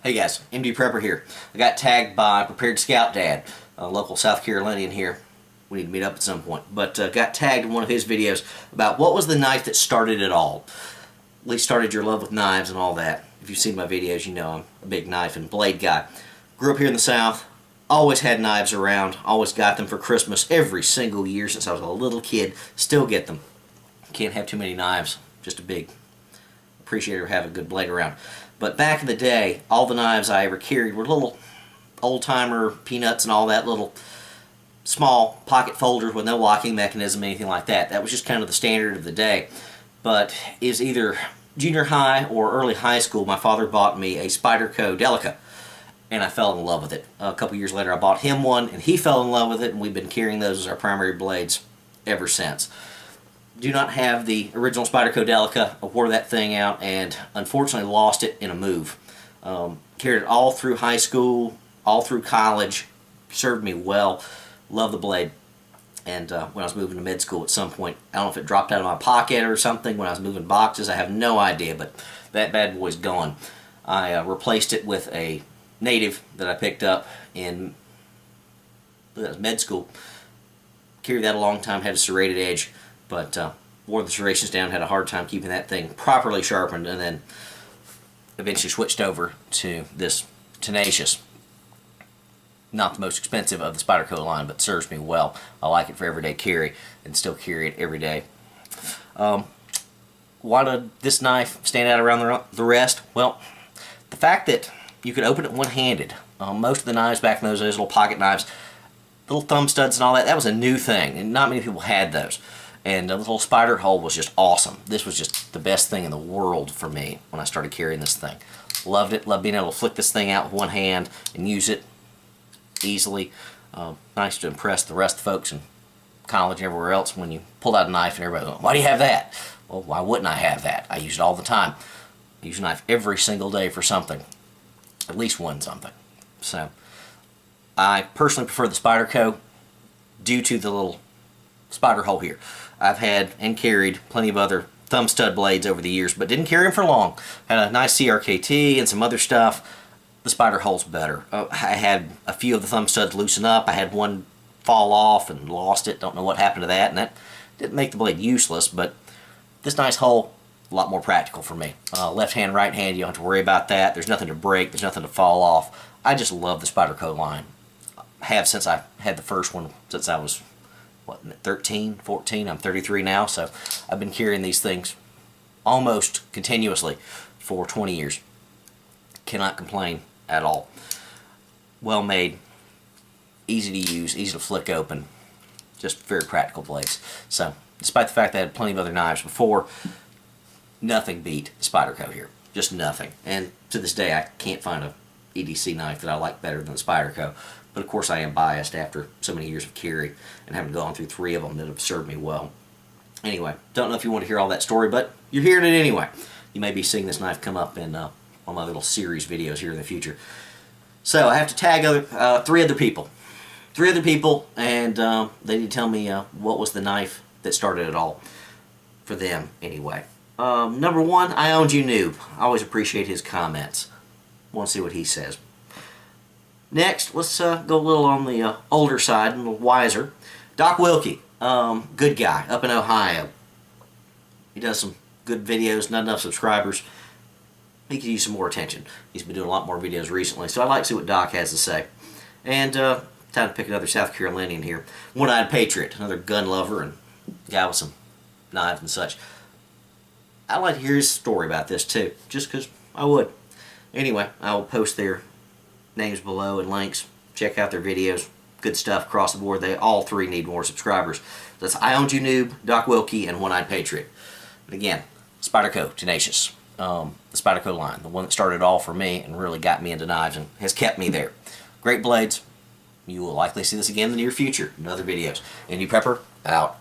Hey guys, MD Prepper here. I got tagged by PreparedScoutDad, a local South Carolinian here. We need to meet up at some point. But got tagged in one of his videos about what was the knife that started it all. At least started your love with knives and all that. If you've seen my videos, you know I'm a big knife and blade guy. Grew up here in the South. Always had knives around. Always got them for Christmas every single year since I was a little kid. Still get them. Can't have too many knives. Just a big appreciator of having a good blade around. But back in the day, all the knives I ever carried were little old-timer peanuts and all that, little small pocket folders with no locking mechanism, anything like that. That was just kind of the standard of the day. But is either junior high or early high school, my father bought me a Spyderco Delica, and I fell in love with it. A couple years later, I bought him one, and he fell in love with it, and we've been carrying those as our primary blades ever since. Do not have the original Spyderco Delica. I wore that thing out and unfortunately lost it in a move. Carried it all through high school, all through college. Served me well. Love the blade. And when I was moving to med school at some point, I don't know if it dropped out of my pocket or something when I was moving boxes. I have no idea, but that bad boy's gone. I replaced it with a native that I picked up in med school. Carried that a long time, had a serrated edge. But wore the serrations down, had a hard time keeping that thing properly sharpened, and then eventually switched over to this Tenacious. Not the most expensive of the Spyderco line, but serves me well. I like it for everyday carry and still carry it every day. Why did this knife stand out around the rest? Well, the fact that you could open it one-handed. Most of the knives back in those days, little pocket knives, little thumb studs and all that, that was a new thing, and not many people had those. And the little spider hole was just awesome. This was just the best thing in the world for me when I started carrying this thing. Loved it. Loved being able to flick this thing out with one hand and use it easily. Nice to impress the rest of the folks in college and everywhere else when you pulled out a knife and everybody goes, "Why do you have that?" Well, why wouldn't I have that? I use it all the time. I use a knife every single day for something. At least one something. So, I personally prefer the Spyderco due to the little spider hole here. I've had and carried plenty of other thumb stud blades over the years, but didn't carry them for long. Had a nice CRKT and some other stuff. The spider hole's better. I had a few of the thumb studs loosen up. I had one fall off and lost it. Don't know what happened to that, and that didn't make the blade useless, but this nice hole, a lot more practical for me. Left hand, right hand, you don't have to worry about that. There's nothing to break. There's nothing to fall off. I just love the Spyderco line. Have since I had the first one, since I was 13, 14, I'm 33 now, so I've been carrying these things almost continuously for 20 years. Cannot complain at all. Well made, easy to use, easy to flick open, just very practical blades. So, despite the fact that I had plenty of other knives before, nothing beat the Spyderco here. Just nothing. And to this day, I can't find a EDC knife that I like better than the Spyderco. But of course I am biased after so many years of carry and having gone through 3 of them that have served me well. Anyway, don't know if you want to hear all that story, but you're hearing it anyway. You may be seeing this knife come up in one of my little series videos here in the future. So I have to tag 3 other people. 3 other people, and they need to tell me what was the knife that started it all for them anyway. Number 1, I Owned You Noob. I always appreciate his comments. Want to see what he says. Next, let's go a little on the older side, a little wiser. Doc Wilkie, good guy, up in Ohio. He does some good videos, not enough subscribers. He could use some more attention. He's been doing a lot more videos recently, so I'd like to see what Doc has to say. And time to pick another South Carolinian here. One-Eyed Patriot, another gun lover and guy with some knives and such. I'd like to hear his story about this too, just because I would. Anyway, I will post their names below and links. Check out their videos. Good stuff across the board. They all 3 need more subscribers. That's I Owned You Noob, Doc Wilkie, and One-Eyed Patriot. And again, Spyderco Tenacious. The Spyderco line, the one that started it all for me and really got me into knives and has kept me there. Great blades. You will likely see this again in the near future in other videos. MD Prepper, out.